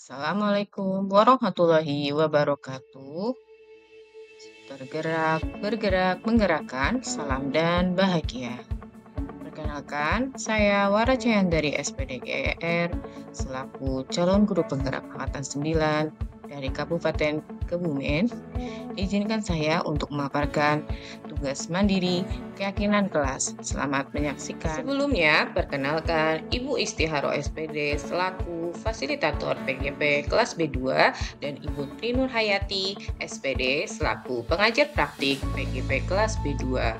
Assalamualaikum warahmatullahi wabarakatuh. Tergerak, bergerak, menggerakkan, salam dan bahagia. Perkenalkan, saya Wara dari SPDGR selaku calon guru penggerak angkatan 9 dari Kabupaten Kebumen. Izinkan saya untuk memaparkan tugas mandiri keyakinan kelas. Selamat menyaksikan. Sebelumnya, perkenalkan Ibu Istiharo SPD selaku fasilitator PGP kelas B2 dan Ibu Trinur Hayati SPD selaku pengajar praktik PGP kelas B2.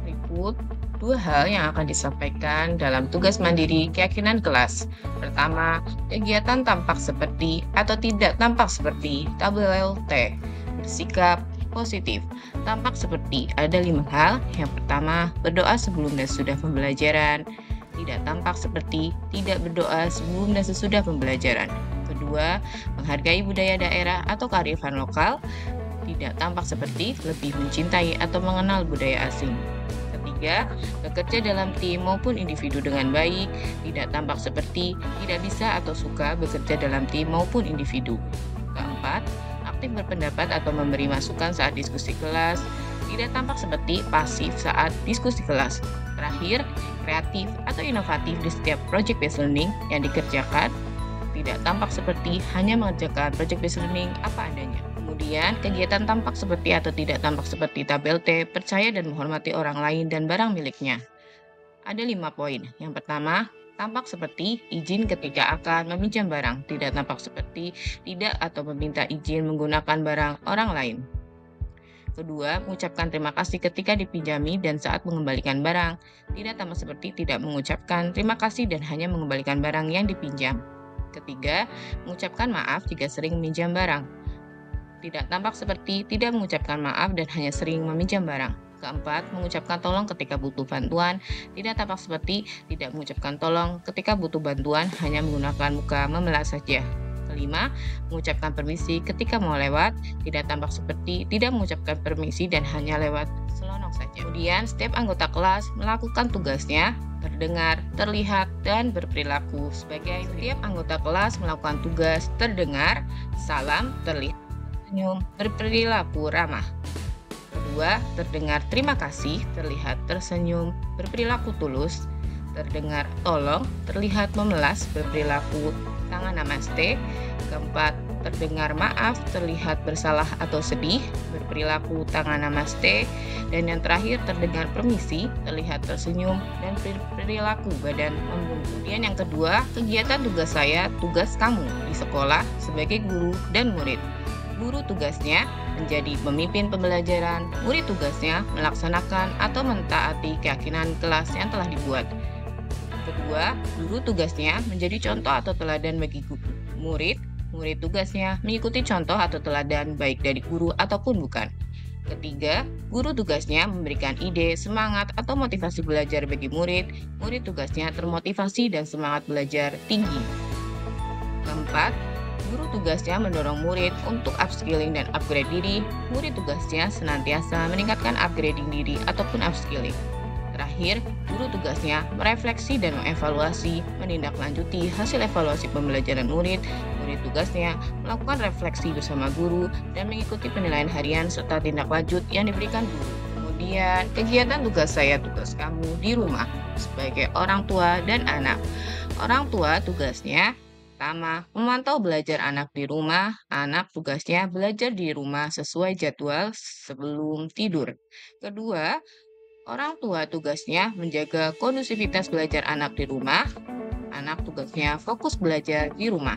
Berikut dua hal yang akan disampaikan dalam tugas mandiri keyakinan kelas. Pertama, kegiatan tampak seperti atau tidak tampak seperti tabel T. Bersikap positif. Tampak seperti ada 5 hal. Yang pertama, berdoa sebelum dan sesudah pembelajaran. Tidak tampak seperti tidak berdoa sebelum dan sesudah pembelajaran. Kedua, menghargai budaya daerah atau kearifan lokal. Tidak tampak seperti lebih mencintai atau mengenal budaya asing. Ketiga, bekerja dalam tim maupun individu dengan baik. Tidak tampak seperti tidak bisa atau suka bekerja dalam tim maupun individu. Keempat, aktif berpendapat atau memberi masukan saat diskusi kelas. Tidak tampak seperti pasif saat diskusi kelas. Terakhir, kreatif atau inovatif di setiap project based learning yang dikerjakan. Tidak tampak seperti hanya mengerjakan project based learning apa adanya. Kemudian, kegiatan tampak seperti atau tidak tampak seperti tabel T, percaya dan menghormati orang lain dan barang miliknya. Ada 5 poin. Yang pertama, tampak seperti izin ketika akan meminjam barang. Tidak tampak seperti tidak atau meminta izin menggunakan barang orang lain. Kedua, mengucapkan terima kasih ketika dipinjami dan saat mengembalikan barang. Tidak tampak seperti tidak mengucapkan terima kasih dan hanya mengembalikan barang yang dipinjam. Ketiga, mengucapkan maaf jika sering meminjam barang. Tidak tampak seperti tidak mengucapkan maaf dan hanya sering meminjam barang. Keempat, mengucapkan tolong ketika butuh bantuan. Tidak tampak seperti tidak mengucapkan tolong ketika butuh bantuan, hanya menggunakan muka memelas saja. Kelima, mengucapkan permisi ketika mau lewat. Tidak tampak seperti tidak mengucapkan permisi dan hanya lewat selonong saja. Kemudian, setiap anggota kelas melakukan tugasnya terdengar, terlihat, dan berperilaku sebagai setiap anggota kelas melakukan tugas terdengar, salam, terlihat, senyum, berperilaku ramah. Kedua, terdengar terima kasih, terlihat tersenyum, berperilaku tulus, terdengar tolong, terlihat memelas, berperilaku tangan namaste. Keempat, terdengar maaf, terlihat bersalah atau sedih, berperilaku tangan namaste. Dan yang terakhir, terdengar permisi, terlihat tersenyum, dan berperilaku badan membungkuk. Kemudian yang kedua, kegiatan tugas saya, tugas kamu di sekolah sebagai guru dan murid. Guru tugasnya menjadi pemimpin pembelajaran, murid tugasnya melaksanakan atau mentaati keyakinan kelas yang telah dibuat. Kedua, guru tugasnya menjadi contoh atau teladan bagi murid, murid tugasnya mengikuti contoh atau teladan baik dari guru ataupun bukan. Ketiga, guru tugasnya memberikan ide, semangat, atau motivasi belajar bagi murid, murid tugasnya termotivasi dan semangat belajar tinggi. Keempat, guru tugasnya mendorong murid untuk upskilling dan upgrade diri. Murid tugasnya senantiasa meningkatkan upgrading diri ataupun upskilling. Terakhir, guru tugasnya merefleksi dan mengevaluasi, menindaklanjuti hasil evaluasi pembelajaran murid. Murid tugasnya melakukan refleksi bersama guru dan mengikuti penilaian harian serta tindak lanjut yang diberikan guru. Kemudian, kegiatan tugas saya, tugas kamu di rumah sebagai orang tua dan anak. Orang tua tugasnya pertama, memantau belajar anak di rumah. Anak tugasnya belajar di rumah sesuai jadwal sebelum tidur. Kedua, orang tua tugasnya menjaga kondusivitas belajar anak di rumah. Anak tugasnya fokus belajar di rumah.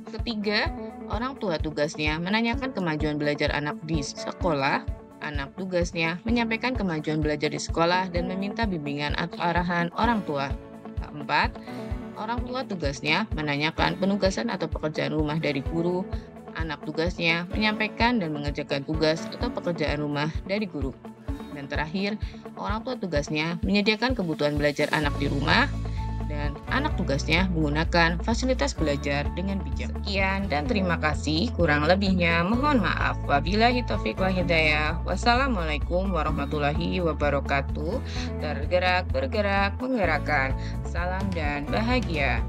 Ketiga, orang tua tugasnya menanyakan kemajuan belajar anak di sekolah. Anak tugasnya menyampaikan kemajuan belajar di sekolah dan meminta bimbingan atau arahan orang tua. Keempat, orang tua tugasnya menanyakan penugasan atau pekerjaan rumah dari guru. Anak tugasnya menyampaikan dan mengerjakan tugas atau pekerjaan rumah dari guru. Dan terakhir, orang tua tugasnya menyediakan kebutuhan belajar anak di rumah. Dan anak tugasnya menggunakan fasilitas belajar dengan bijak. Sekian dan terima kasih. Kurang lebihnya mohon maaf. Wabillahi taufiq wal hidayah. Wassalamualaikum warahmatullahi wabarakatuh. Tergerak, bergerak, menggerakkan. Salam dan bahagia.